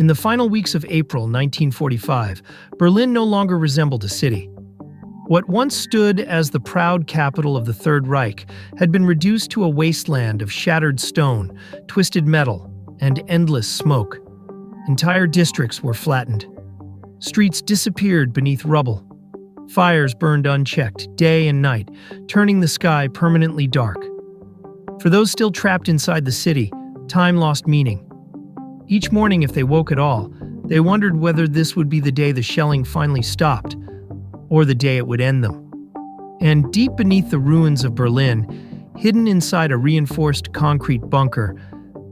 In the final weeks of April 1945, Berlin no longer resembled a city. What once stood as the proud capital of the Third Reich had been reduced to a wasteland of shattered stone, twisted metal, and endless smoke. Entire districts were flattened. Streets disappeared beneath rubble. Fires burned unchecked, day and night, turning the sky permanently dark. For those still trapped inside the city, time lost meaning. Each morning, if they woke at all, they wondered whether this would be the day the shelling finally stopped, or the day it would end them. And deep beneath the ruins of Berlin, hidden inside a reinforced concrete bunker,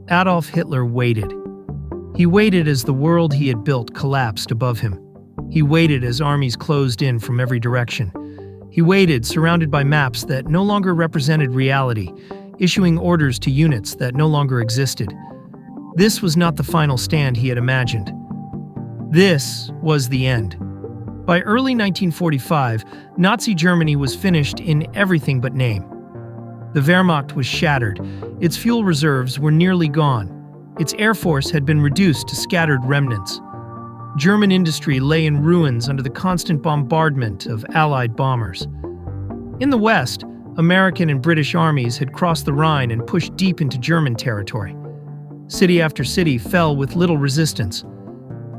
Adolf Hitler waited. He waited as the world he had built collapsed above him. He waited as armies closed in from every direction. He waited, surrounded by maps that no longer represented reality, issuing orders to units that no longer existed. This was not the final stand he had imagined. This was the end. By early 1945, Nazi Germany was finished in everything but name. The Wehrmacht was shattered. Its fuel reserves were nearly gone. Its air force had been reduced to scattered remnants. German industry lay in ruins under the constant bombardment of Allied bombers. In the West, American and British armies had crossed the Rhine and pushed deep into German territory. City after city fell with little resistance.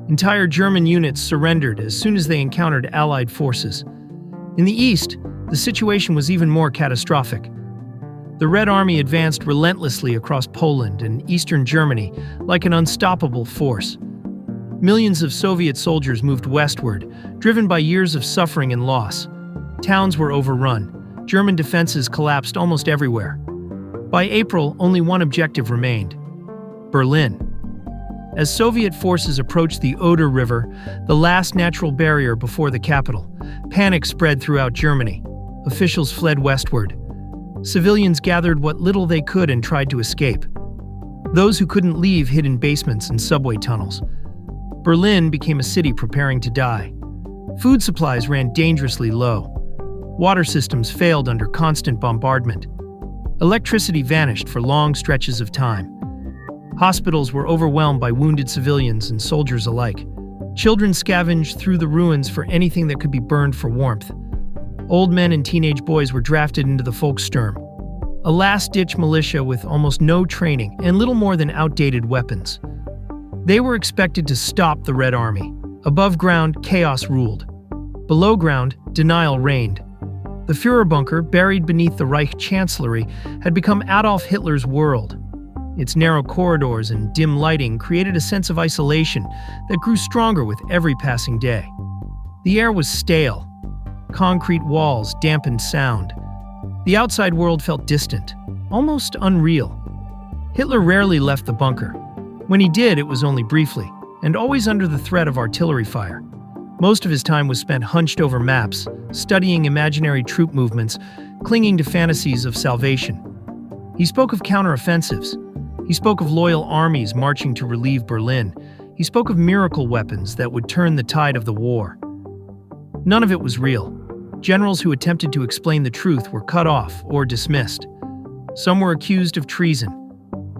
Entire German units surrendered as soon as they encountered Allied forces. In the East, the situation was even more catastrophic. The Red Army advanced relentlessly across Poland and eastern Germany like an unstoppable force. Millions of Soviet soldiers moved westward, driven by years of suffering and loss. Towns were overrun. German defenses collapsed almost everywhere. By April, only one objective remained: Berlin. As Soviet forces approached the Oder River, the last natural barrier before the capital, panic spread throughout Germany. Officials fled westward. Civilians gathered what little they could and tried to escape. Those who couldn't leave hid in basements and subway tunnels. Berlin became a city preparing to die. Food supplies ran dangerously low. Water systems failed under constant bombardment. Electricity vanished for long stretches of time. Hospitals were overwhelmed by wounded civilians and soldiers alike. Children scavenged through the ruins for anything that could be burned for warmth. Old men and teenage boys were drafted into the Volkssturm, a last-ditch militia with almost no training and little more than outdated weapons. They were expected to stop the Red Army. Above ground, chaos ruled. Below ground, denial reigned. The Führerbunker, buried beneath the Reich Chancellery, had become Adolf Hitler's world. Its narrow corridors and dim lighting created a sense of isolation that grew stronger with every passing day. The air was stale. Concrete walls dampened sound. The outside world felt distant, almost unreal. Hitler rarely left the bunker. When he did, it was only briefly, and always under the threat of artillery fire. Most of his time was spent hunched over maps, studying imaginary troop movements, clinging to fantasies of salvation. He spoke of counteroffensives. He spoke of loyal armies marching to relieve Berlin. He spoke of miracle weapons that would turn the tide of the war. None of it was real. Generals who attempted to explain the truth were cut off or dismissed. Some were accused of treason.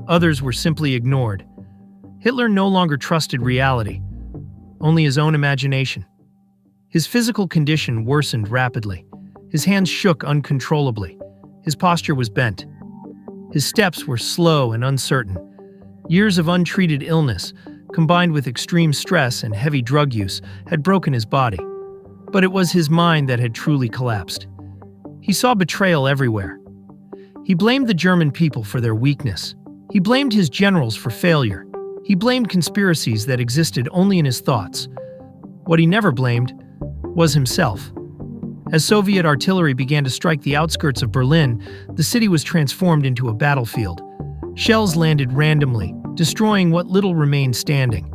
Others were simply ignored. Hitler no longer trusted reality, only his own imagination. His physical condition worsened rapidly. His hands shook uncontrollably. His posture was bent. His steps were slow and uncertain. Years of untreated illness, combined with extreme stress and heavy drug use, had broken his body. But it was his mind that had truly collapsed. He saw betrayal everywhere. He blamed the German people for their weakness. He blamed his generals for failure. He blamed conspiracies that existed only in his thoughts. What he never blamed was himself. As Soviet artillery began to strike the outskirts of Berlin, the city was transformed into a battlefield. Shells landed randomly, destroying what little remained standing.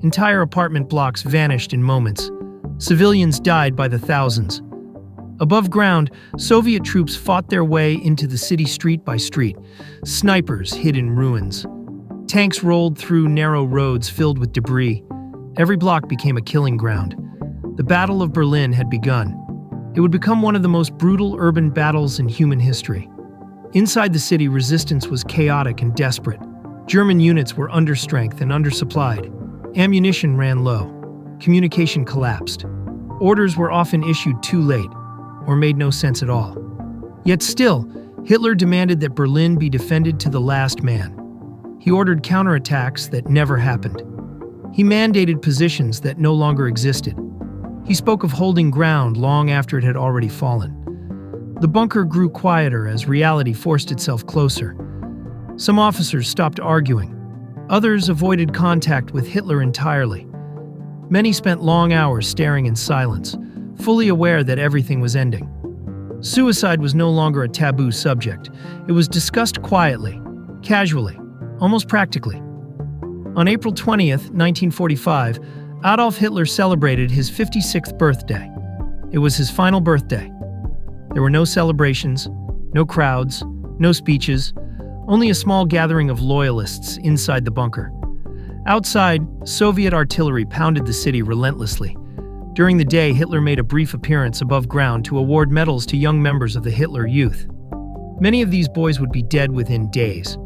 Entire apartment blocks vanished in moments. Civilians died by the thousands. Above ground, Soviet troops fought their way into the city street by street. Snipers hid in ruins. Tanks rolled through narrow roads filled with debris. Every block became a killing ground. The Battle of Berlin had begun. It would become one of the most brutal urban battles in human history. Inside the city, resistance was chaotic and desperate. German units were understrength and undersupplied. Ammunition ran low. Communication collapsed. Orders were often issued too late, or made no sense at all. Yet still, Hitler demanded that Berlin be defended to the last man. He ordered counterattacks that never happened. He mandated positions that no longer existed. He spoke of holding ground long after it had already fallen. The bunker grew quieter as reality forced itself closer. Some officers stopped arguing. Others avoided contact with Hitler entirely. Many spent long hours staring in silence, fully aware that everything was ending. Suicide was no longer a taboo subject. It was discussed quietly, casually, almost practically. On April 20th, 1945, Adolf Hitler celebrated his 56th birthday. It was his final birthday. There were no celebrations, no crowds, no speeches, only a small gathering of loyalists inside the bunker. Outside, Soviet artillery pounded the city relentlessly. During the day, Hitler made a brief appearance above ground to award medals to young members of the Hitler Youth. Many of these boys would be dead within days.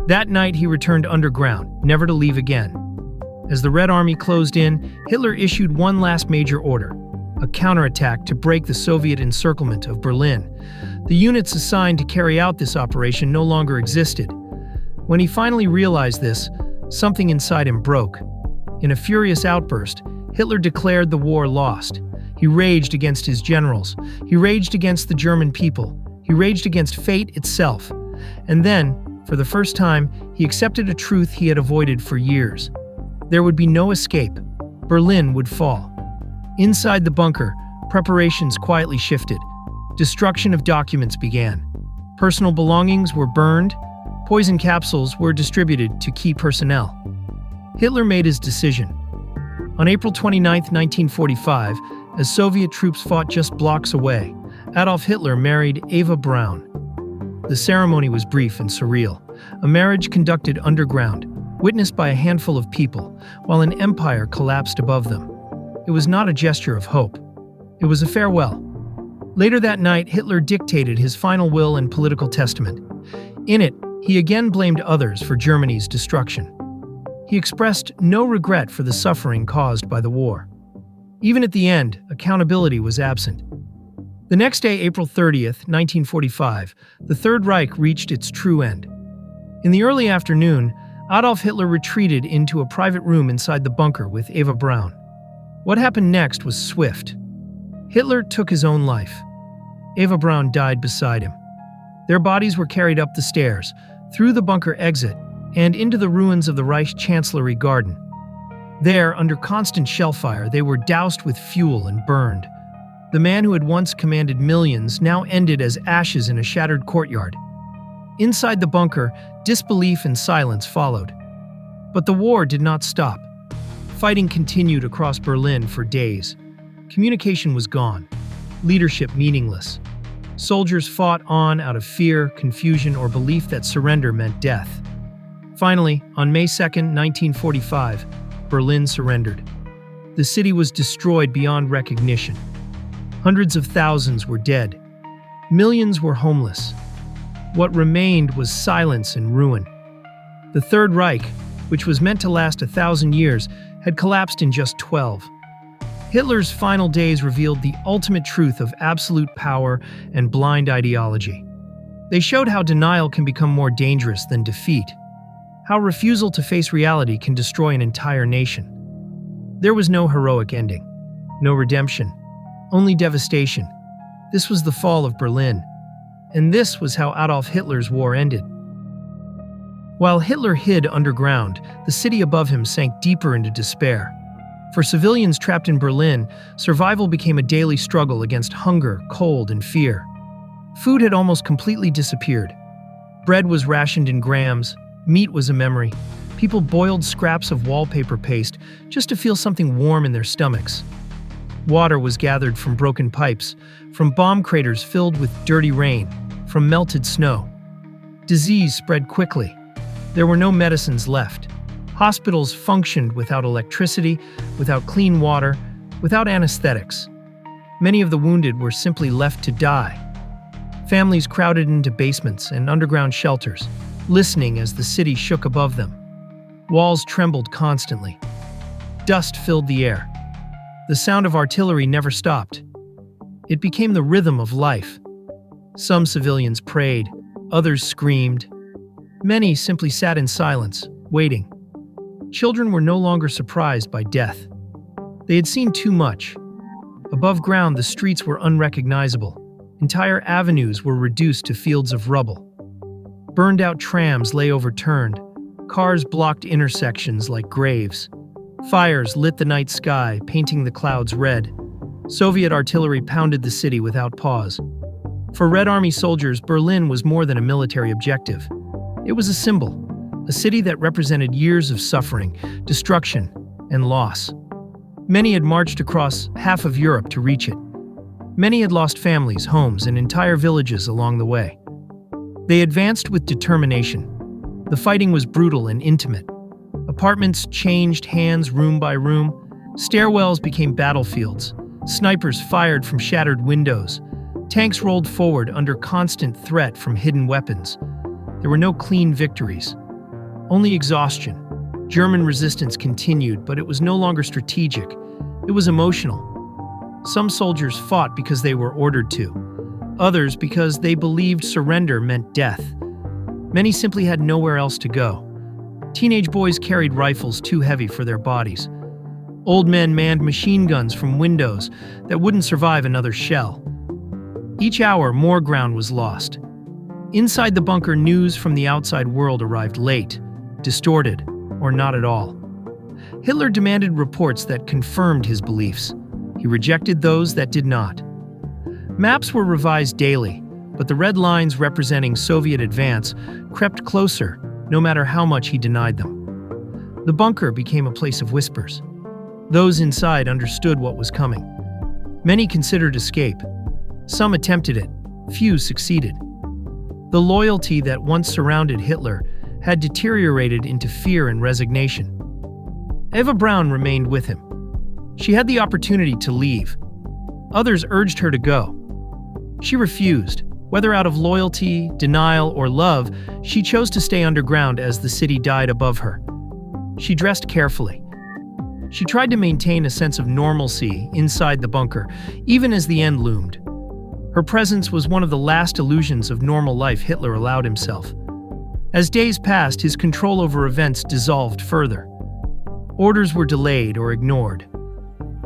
That night, he returned underground, never to leave again. As the Red Army closed in, Hitler issued one last major order: a counterattack to break the Soviet encirclement of Berlin. The units assigned to carry out this operation no longer existed. When he finally realized this, something inside him broke. In a furious outburst, Hitler declared the war lost. He raged against his generals. He raged against the German people. He raged against fate itself. And then, for the first time, he accepted a truth he had avoided for years. There would be no escape. Berlin would fall. Inside the bunker, preparations quietly shifted. Destruction of documents began. Personal belongings were burned. Poison capsules were distributed to key personnel. Hitler made his decision. On April 29, 1945, as Soviet troops fought just blocks away, Adolf Hitler married Eva Braun. The ceremony was brief and surreal, a marriage conducted underground, witnessed by a handful of people, while an empire collapsed above them. It was not a gesture of hope. It was a farewell. Later that night, Hitler dictated his final will and political testament. In it, he again blamed others for Germany's destruction. He expressed no regret for the suffering caused by the war. Even at the end, accountability was absent. The next day, April 30th, 1945, the Third Reich reached its true end. In the early afternoon, Adolf Hitler retreated into a private room inside the bunker with Eva Braun. What happened next was swift. Hitler took his own life. Eva Braun died beside him. Their bodies were carried up the stairs, through the bunker exit, and into the ruins of the Reich Chancellery Garden. There, under constant shell fire, they were doused with fuel and burned. The man who had once commanded millions now ended as ashes in a shattered courtyard. Inside the bunker, disbelief and silence followed. But the war did not stop. Fighting continued across Berlin for days. Communication was gone. Leadership meaningless. Soldiers fought on out of fear, confusion, or belief that surrender meant death. Finally, on May 2, 1945, Berlin surrendered. The city was destroyed beyond recognition. Hundreds of thousands were dead. Millions were homeless. What remained was silence and ruin. The Third Reich, which was meant to last 1,000 years, had collapsed in just 12. Hitler's final days revealed the ultimate truth of absolute power and blind ideology. They showed how denial can become more dangerous than defeat, how refusal to face reality can destroy an entire nation. There was no heroic ending, no redemption, only devastation. This was the fall of Berlin, and this was how Adolf Hitler's war ended. While Hitler hid underground, the city above him sank deeper into despair. For civilians trapped in Berlin, survival became a daily struggle against hunger, cold, and fear. Food had almost completely disappeared. Bread was rationed in grams, meat was a memory. People boiled scraps of wallpaper paste just to feel something warm in their stomachs. Water was gathered from broken pipes, from bomb craters filled with dirty rain, from melted snow. Disease spread quickly. There were no medicines left. Hospitals functioned without electricity, without clean water, without anesthetics. Many of the wounded were simply left to die. Families crowded into basements and underground shelters, listening as the city shook above them. Walls trembled constantly. dust filled the air. The sound of artillery never stopped. It became the rhythm of life. Some civilians prayed, others screamed. Many simply sat in silence, waiting. Children were no longer surprised by death. They had seen too much. Above ground, the streets were unrecognizable. Entire avenues were reduced to fields of rubble. Burned-out trams lay overturned. Cars blocked intersections like graves. Fires lit the night sky, painting the clouds red. Soviet artillery pounded the city without pause. For Red Army soldiers, Berlin was more than a military objective. It was a symbol, a city that represented years of suffering, destruction, and loss. Many had marched across half of Europe to reach it. Many had lost families, homes, and entire villages along the way. They advanced with determination. The fighting was brutal and intimate. Apartments changed hands room by room. Stairwells became battlefields. Snipers fired from shattered windows. Tanks rolled forward under constant threat from hidden weapons. There were no clean victories, only exhaustion. German resistance continued, but it was no longer strategic. It was emotional. Some soldiers fought because they were ordered to, others because they believed surrender meant death. Many simply had nowhere else to go. Teenage boys carried rifles too heavy for their bodies. Old men manned machine guns from windows that wouldn't survive another shell. Each hour, more ground was lost. Inside the bunker, news from the outside world arrived late, distorted, or not at all. Hitler demanded reports that confirmed his beliefs. He rejected those that did not. Maps were revised daily, but the red lines representing Soviet advance crept closer, no matter how much he denied them. The bunker became a place of whispers. Those inside understood what was coming. Many considered escape. Some attempted it. Few succeeded. The loyalty that once surrounded Hitler had deteriorated into fear and resignation. Eva Braun remained with him. She had the opportunity to leave. Others urged her to go. She refused. Whether out of loyalty, denial, or love, she chose to stay underground as the city died above her. She dressed carefully. She tried to maintain a sense of normalcy inside the bunker, even as the end loomed. Her presence was one of the last illusions of normal life Hitler allowed himself. As days passed, his control over events dissolved further. Orders were delayed or ignored.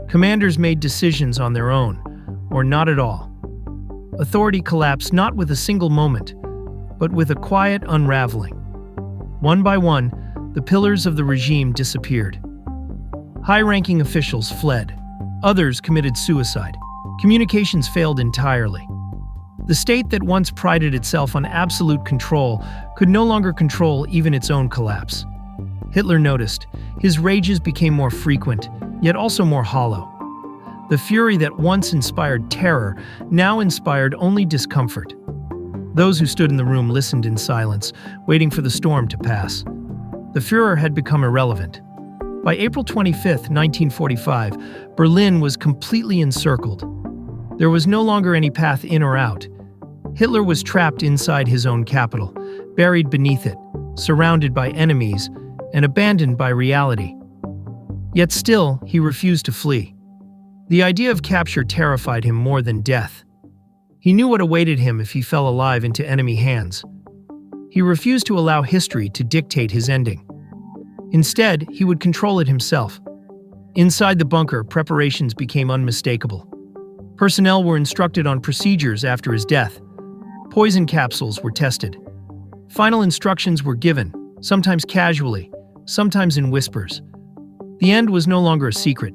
Commanders made decisions on their own, or not at all. Authority collapsed not with a single moment, but with a quiet unraveling. One by one, the pillars of the regime disappeared. High-ranking officials fled. Others committed suicide. Communications failed entirely. The state that once prided itself on absolute control could no longer control even its own collapse. Hitler noticed. His rages became more frequent, yet also more hollow. The fury that once inspired terror now inspired only discomfort. Those who stood in the room listened in silence, waiting for the storm to pass. The Führer had become irrelevant. By April 25, 1945, Berlin was completely encircled. There was no longer any path in or out. Hitler was trapped inside his own capital, buried beneath it, surrounded by enemies, and abandoned by reality. Yet still, he refused to flee. The idea of capture terrified him more than death. He knew what awaited him if he fell alive into enemy hands. He refused to allow history to dictate his ending. Instead, he would control it himself. Inside the bunker, preparations became unmistakable. Personnel were instructed on procedures after his death. Poison capsules were tested. Final instructions were given, sometimes casually, sometimes in whispers. The end was no longer a secret.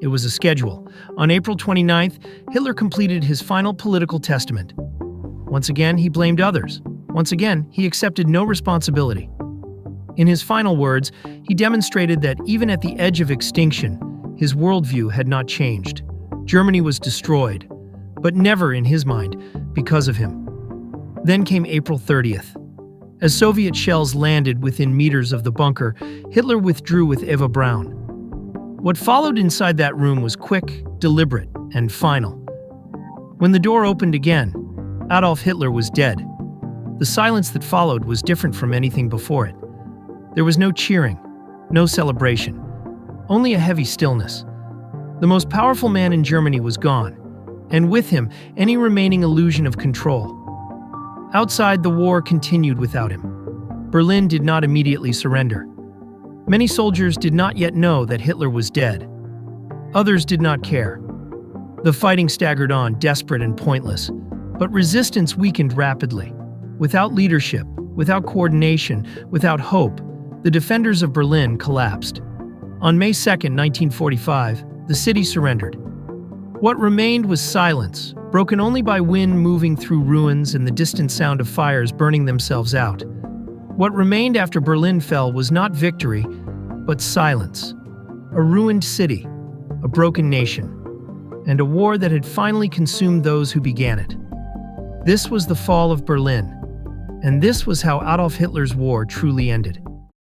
It was a schedule. On April 29th, Hitler completed his final political testament. Once again, he blamed others. Once again, he accepted no responsibility. In his final words, he demonstrated that even at the edge of extinction, his worldview had not changed. Germany was destroyed, but never in his mind because of him. Then came April 30th. As Soviet shells landed within meters of the bunker, Hitler withdrew with Eva Braun. What followed inside that room was quick, deliberate, and final. When the door opened again, Adolf Hitler was dead. The silence that followed was different from anything before it. There was no cheering, no celebration, only a heavy stillness. The most powerful man in Germany was gone, and with him, any remaining illusion of control. Outside, the war continued without him. Berlin did not immediately surrender. Many soldiers did not yet know that Hitler was dead. Others did not care. The fighting staggered on, desperate and pointless, but resistance weakened rapidly. Without leadership, without coordination, without hope, the defenders of Berlin collapsed. On May 2, 1945, the city surrendered. What remained was silence, broken only by wind moving through ruins and the distant sound of fires burning themselves out. What remained after Berlin fell was not victory, but silence. A ruined city, a broken nation, and a war that had finally consumed those who began it. This was the fall of Berlin, and this was how Adolf Hitler's war truly ended.